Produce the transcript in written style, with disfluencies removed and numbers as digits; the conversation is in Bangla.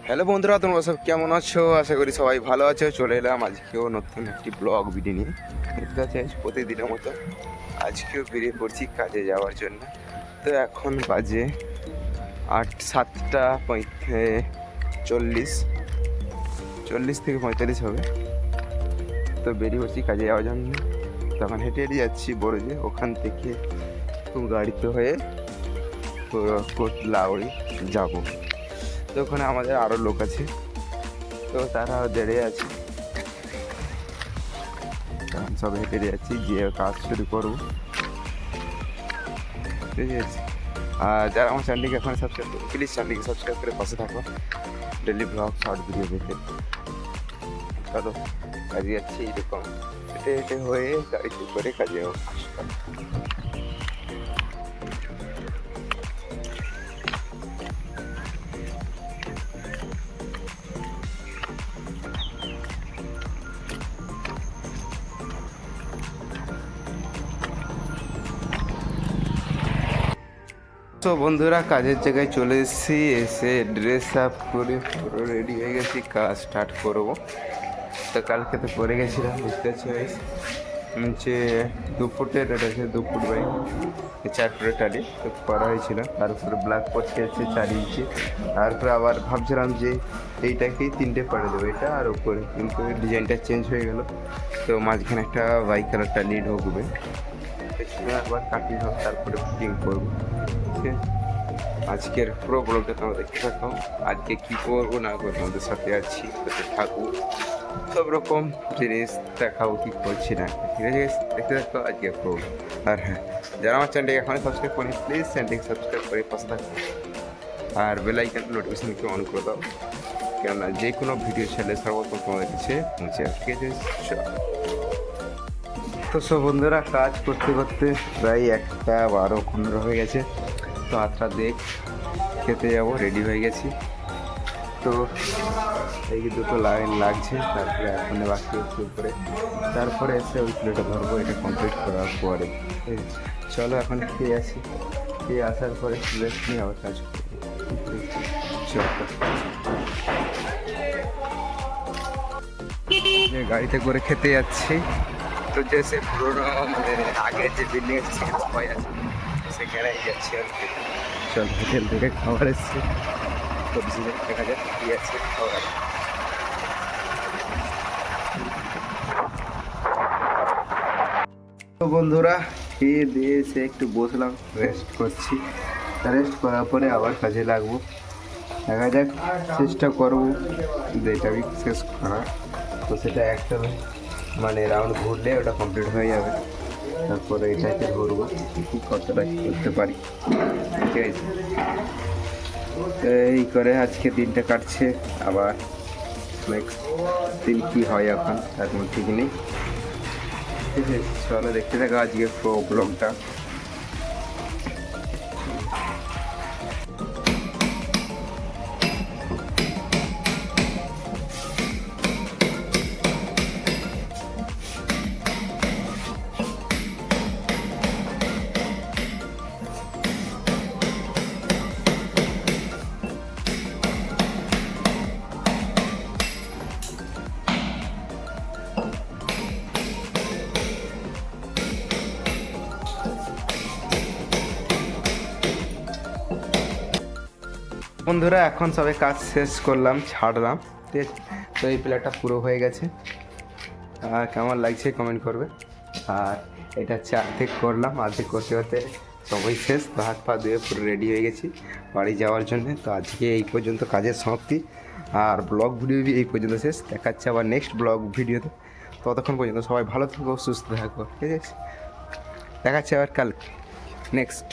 হ্যালো বন্ধুরা, তোমরা সব কেমন আছো? আশা করি সবাই ভালো আছো। চলে এলাম আজকেও নতুন একটি ব্লগ ভিডিও নিয়ে। দেখতে পাচ্ছি প্রতিদিনের মতো আজকেও বেরিয়ে পড়ছি কাজে যাওয়ার জন্য। তো এখন বাজে 7:40 থেকে 45 হবে। তো বেরিয়ে পড়ছি কাজে যাওয়ার জন্য। তখন হেঁটে হেঁটে যাচ্ছি বড় যে ওখান থেকে গাড়িতে হয়ে কোটলাউড়ি যাবো। তো ওখানে আমাদের আরও লোক আছে, তো তারা দাঁড়িয়ে আছে। সব হেঁটে যাচ্ছি, যে কাজ শুরু করবো, ঠিক আছে। আর যারা আমার চ্যানেলটিকে এখন সাবস্ক্রাইব করবো, প্লিজ চ্যানেলটিকে সাবস্ক্রাইব করে পাশে থাকো ডেলি ব্লগ শর্ট ভিডিও পেতে। চলো কাজে যাচ্ছি, এরকম হেঁটে হেঁটে হয়ে গাড়িতে করে কাজে আসতাম। তো বন্ধুরা, কাজের জায়গায় চলে এসেছি, এসে ড্রেস আপ করে পুরো রেডি হয়ে গেছি, কাজ স্টার্ট করবো। তো কালকে তো করে গেছিলাম, বুঝতে পারছি যে 2 ফুটের, এটা হচ্ছে 2 ফুট বাই 4 ফুটের টালি তো করা হয়েছিল। তারপরে ব্ল্যাক পটকে আছে 4 ইঞ্চি। তারপরে আবার ভাবছিলাম যে এইটাকেই 3টে করে দেবো, এটা আর উপরে, কিন্তু ডিজাইনটা চেঞ্জ হয়ে গেল। তো মাঝখানে একটা হোয়াইট কালার টালি ঢুকবে, আবার কাটিং হবে, তারপরে ফিটিং করবো। ঠিক আছে, আজকের পুরো ব্লগটা তোমরা দেখতে থাকো। আজকে কী করবো না করবো আমাদের সাথে আছি, সাথে থাকবো, সব রকম জিনিস দেখাবো কী করছি না, ঠিক আছে। দেখতে থাকো আজকে পুরো। আর হ্যাঁ, যারা আমার চ্যানেলটিকে এখনই সাবস্ক্রাইব করি, প্লিজ চ্যানেলটিকে সাবস্ক্রাইব করে পাশে থাকো, আর বেল আইকন নোটিফিকেশনকে অন করে দাও, কেননা যে কোনো ভিডিও ছেলে সর্বপ্রথম তোমাদের কাছে পৌঁছে আসে, ঠিক আছে। তো সব বন্ধুরা, কাজ করতে করতে প্রায় 1:12-15 হয়ে গেছে। তো হাতটা দেখ, খেতে যাবো, রেডি হয়ে গেছি। তো এই দুটো লাইন লাগছে, তারপরে এখন বাকি হচ্ছে উপরে, তারপরে এসে ওই প্লেটটা ধরবো, এটা কমপ্লিট করার পরে। চলো এখন খেয়ে আসি, খেয়ে আসার পরে রেস্ট নিয়ে আবার কাজ করবো। গাড়িতে করে খেতে যাচ্ছি। তো যে সে পুরোনো মানে আগের যে বিল্ডিং আছে সেখানে সবাই আছে, সেখানেই যাচ্ছি আর কি। চল, হোটেল থেকে খাবার এসছে, সবজি দেখা যাক কী আছে খাবার। তো বন্ধুরা, খেয়ে দিয়ে এসে একটু বসলাম, রেস্ট করছি। রেস্ট করার পরে আবার কাজে লাগবো, দেখা যাক, চেষ্টা করবো যেটা শেষ করা। তো সেটা একটা মানে রাউন্ড ঘুরলে ওটা কমপ্লিট হয়ে যাবে, তারপরে এটাকে ঘুরবো, কী কতটা করতে পারি, ঠিক আছে। এই করে আজকে দিনটা কাটছে, আবার নেক্সট দিন কী হয় এখন তার কোনো ঠিক নেই, ঠিক আছে। চলো দেখতে থাকো আজকে পুরো ব্লগটা। বন্ধুরা, এখন সবে কাজ শেষ করলাম, ছাড়লাম, ঠিক আছে। তো এই প্লেটটা পুরো হয়ে গেছে, আর কেমন লাগছে কমেন্ট করবে। আর এটা হচ্ছে অর্ধেক করলাম, অর্ধেক করতে করতে সবাই শেষ। তো হাত পা ধুয়ে পুরো রেডি হয়ে গেছি বাড়ি যাওয়ার জন্য। তো আজকে এই পর্যন্ত কাজের সমাপ্তি, আর ব্লগ ভিডিও এই পর্যন্ত শেষ। দেখাচ্ছে আবার নেক্সট ব্লগ ভিডিওতে। ততক্ষণ পর্যন্ত সবাই ভালো থাকো, সুস্থ থাকো, ঠিক আছে। দেখাচ্ছে আবার কাল নেক্সট।